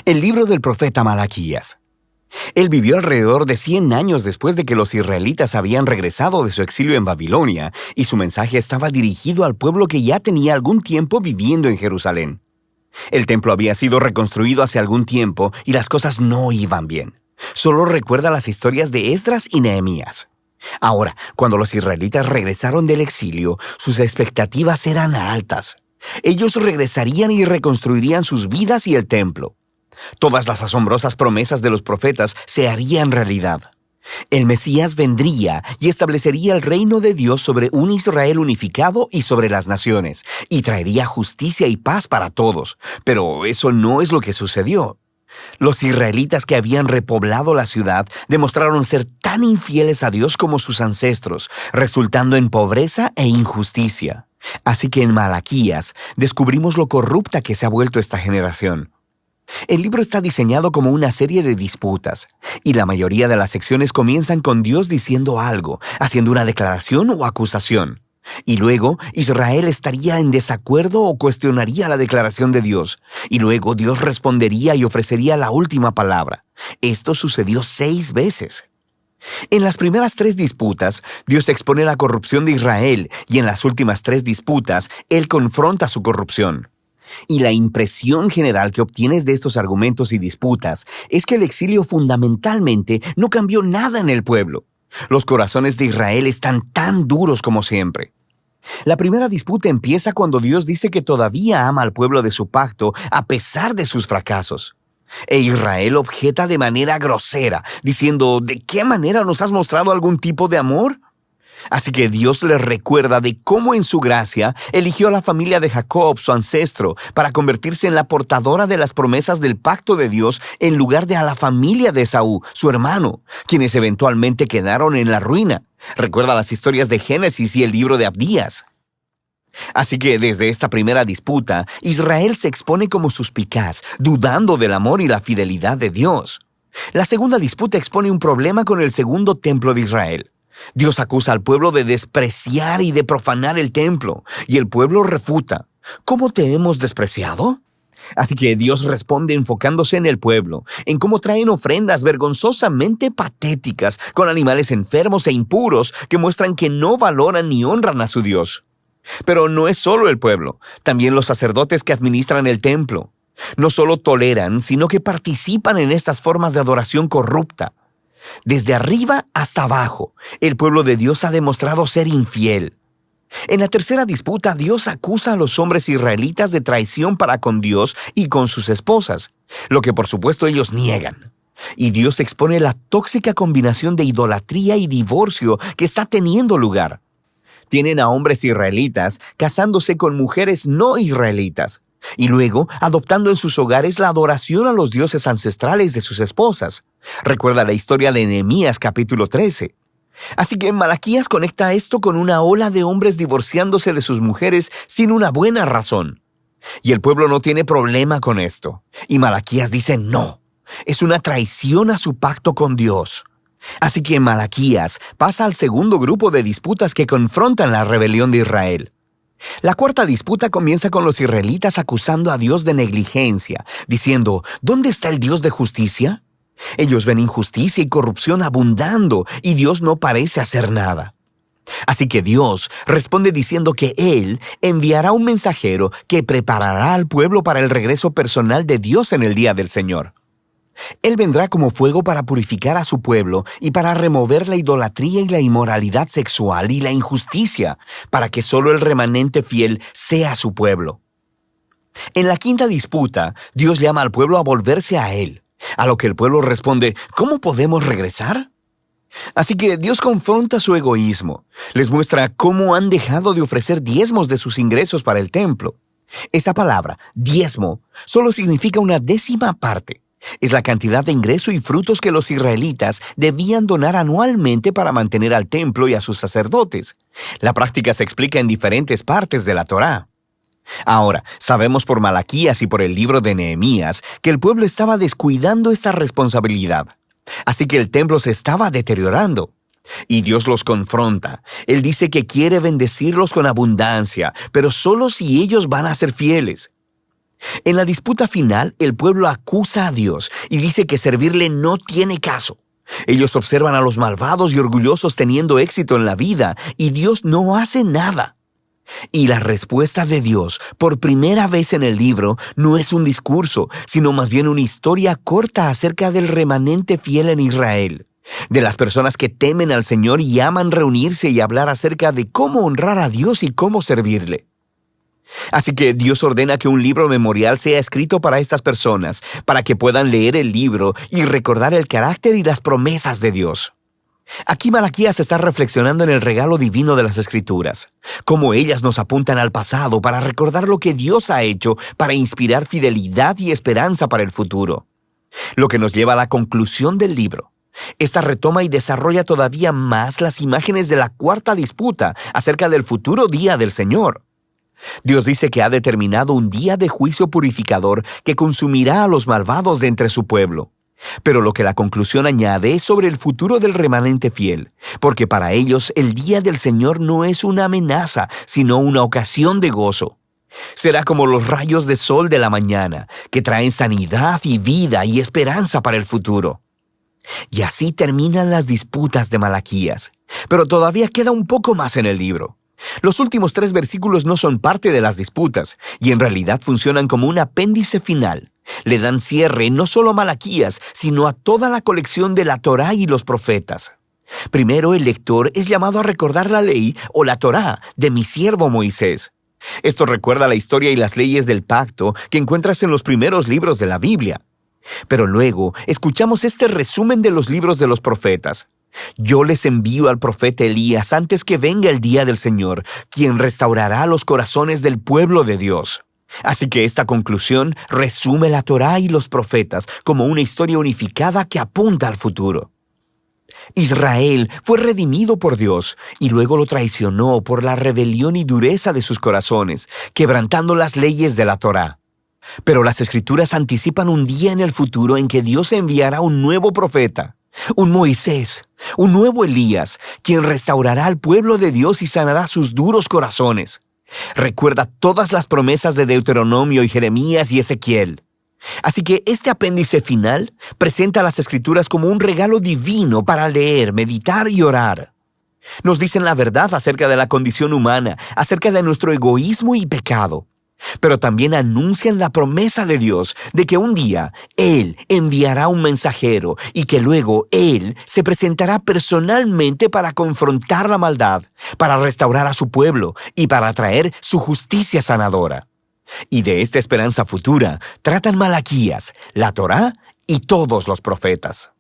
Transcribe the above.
El libro del profeta Malaquías. Él vivió alrededor de 100 años después de que los israelitas habían regresado de su exilio en Babilonia, y su mensaje estaba dirigido al pueblo que ya tenía algún tiempo viviendo en Jerusalén. El templo había sido reconstruido hace algún tiempo y las cosas no iban bien. Solo recuerda las historias de Esdras y Nehemías. Ahora, cuando los israelitas regresaron del exilio, sus expectativas eran altas. Ellos regresarían y reconstruirían sus vidas y el templo. Todas las asombrosas promesas de los profetas se harían realidad. El Mesías vendría y establecería el reino de Dios sobre un Israel unificado y sobre las naciones, y traería justicia y paz para todos. Pero eso no es lo que sucedió. Los israelitas que habían repoblado la ciudad demostraron ser tan infieles a Dios como sus ancestros, resultando en pobreza e injusticia. Así que en Malaquías descubrimos lo corrupta que se ha vuelto esta generación. El libro está diseñado como una serie de disputas, y la mayoría de las secciones comienzan con Dios diciendo algo, haciendo una declaración o acusación. Y luego Israel estaría en desacuerdo o cuestionaría la declaración de Dios, y luego Dios respondería y ofrecería la última palabra. Esto sucedió 6 veces. En las primeras 3 disputas, Dios expone la corrupción de Israel, y en las últimas 3 disputas, Él confronta su corrupción. Y la impresión general que obtienes de estos argumentos y disputas es que el exilio fundamentalmente no cambió nada en el pueblo. Los corazones de Israel están tan duros como siempre. La primera disputa empieza cuando Dios dice que todavía ama al pueblo de su pacto a pesar de sus fracasos. E Israel objeta de manera grosera, diciendo, ¿de qué manera nos has mostrado algún tipo de amor? Así que Dios les recuerda de cómo en su gracia eligió a la familia de Jacob, su ancestro, para convertirse en la portadora de las promesas del pacto de Dios en lugar de a la familia de Esaú, su hermano, quienes eventualmente quedaron en la ruina. Recuerda las historias de Génesis y el libro de Abdías. Así que desde esta primera disputa, Israel se expone como suspicaz, dudando del amor y la fidelidad de Dios. La segunda disputa expone un problema con el segundo templo de Israel. Dios acusa al pueblo de despreciar y de profanar el templo, y el pueblo refuta. ¿Cómo te hemos despreciado? Así que Dios responde enfocándose en el pueblo, en cómo traen ofrendas vergonzosamente patéticas con animales enfermos e impuros que muestran que no valoran ni honran a su Dios. Pero no es solo el pueblo, también los sacerdotes que administran el templo. No solo toleran, sino que participan en estas formas de adoración corrupta. Desde arriba hasta abajo, el pueblo de Dios ha demostrado ser infiel. En la tercera disputa, Dios acusa a los hombres israelitas de traición para con Dios y con sus esposas, lo que por supuesto ellos niegan. Y Dios expone la tóxica combinación de idolatría y divorcio que está teniendo lugar. Tienen a hombres israelitas casándose con mujeres no israelitas, y luego adoptando en sus hogares la adoración a los dioses ancestrales de sus esposas. Recuerda la historia de Nehemías capítulo 13. Así que Malaquías conecta esto con una ola de hombres divorciándose de sus mujeres sin una buena razón. Y el pueblo no tiene problema con esto. Y Malaquías dice no. Es una traición a su pacto con Dios. Así que Malaquías pasa al segundo grupo de disputas que confrontan la rebelión de Israel. La cuarta disputa comienza con los israelitas acusando a Dios de negligencia, diciendo, ¿dónde está el Dios de justicia? Ellos ven injusticia y corrupción abundando, y Dios no parece hacer nada. Así que Dios responde diciendo que Él enviará un mensajero que preparará al pueblo para el regreso personal de Dios en el día del Señor. Él vendrá como fuego para purificar a su pueblo y para remover la idolatría y la inmoralidad sexual y la injusticia, para que solo el remanente fiel sea su pueblo. En la quinta disputa, Dios llama al pueblo a volverse a Él, a lo que el pueblo responde, ¿cómo podemos regresar? Así que Dios confronta su egoísmo, les muestra cómo han dejado de ofrecer diezmos de sus ingresos para el templo. Esa palabra, diezmo, solo significa una décima parte. Es la cantidad de ingreso y frutos que los israelitas debían donar anualmente para mantener al templo y a sus sacerdotes. La práctica se explica en diferentes partes de la Torá. Ahora, sabemos por Malaquías y por el libro de Nehemías que el pueblo estaba descuidando esta responsabilidad. Así que el templo se estaba deteriorando. Y Dios los confronta. Él dice que quiere bendecirlos con abundancia, pero solo si ellos van a ser fieles. En la disputa final, el pueblo acusa a Dios y dice que servirle no tiene caso. Ellos observan a los malvados y orgullosos teniendo éxito en la vida y Dios no hace nada. Y la respuesta de Dios, por primera vez en el libro, no es un discurso, sino más bien una historia corta acerca del remanente fiel en Israel, de las personas que temen al Señor y aman reunirse y hablar acerca de cómo honrar a Dios y cómo servirle. Así que Dios ordena que un libro memorial sea escrito para estas personas, para que puedan leer el libro y recordar el carácter y las promesas de Dios. Aquí Malaquías está reflexionando en el regalo divino de las Escrituras, cómo ellas nos apuntan al pasado para recordar lo que Dios ha hecho para inspirar fidelidad y esperanza para el futuro. Lo que nos lleva a la conclusión del libro. Esta retoma y desarrolla todavía más las imágenes de la cuarta disputa acerca del futuro día del Señor. Dios dice que ha determinado un día de juicio purificador que consumirá a los malvados de entre su pueblo. Pero lo que la conclusión añade es sobre el futuro del remanente fiel, porque para ellos el día del Señor no es una amenaza, sino una ocasión de gozo. Será como los rayos de sol de la mañana, que traen sanidad y vida y esperanza para el futuro. Y así terminan las disputas de Malaquías, pero todavía queda un poco más en el libro. Los últimos 3 versículos no son parte de las disputas, y en realidad funcionan como un apéndice final. Le dan cierre no solo a Malaquías, sino a toda la colección de la Torá y los profetas. Primero, el lector es llamado a recordar la ley o la Torá de mi siervo Moisés. Esto recuerda la historia y las leyes del pacto que encuentras en los primeros libros de la Biblia. Pero luego, escuchamos este resumen de los libros de los profetas. Yo les envío al profeta Elías antes que venga el día del Señor, quien restaurará los corazones del pueblo de Dios. Así que esta conclusión resume la Torá y los profetas como una historia unificada que apunta al futuro. Israel fue redimido por Dios y luego lo traicionó por la rebelión y dureza de sus corazones, quebrantando las leyes de la Torá. Pero las Escrituras anticipan un día en el futuro en que Dios enviará un nuevo profeta, un Moisés, un nuevo Elías, quien restaurará al pueblo de Dios y sanará sus duros corazones. Recuerda todas las promesas de Deuteronomio y Jeremías y Ezequiel. Así que este apéndice final presenta las Escrituras como un regalo divino para leer, meditar y orar. Nos dicen la verdad acerca de la condición humana, acerca de nuestro egoísmo y pecado. Pero también anuncian la promesa de Dios de que un día Él enviará un mensajero y que luego Él se presentará personalmente para confrontar la maldad, para restaurar a su pueblo y para traer su justicia sanadora. Y de esta esperanza futura tratan Malaquías, la Torá y todos los profetas.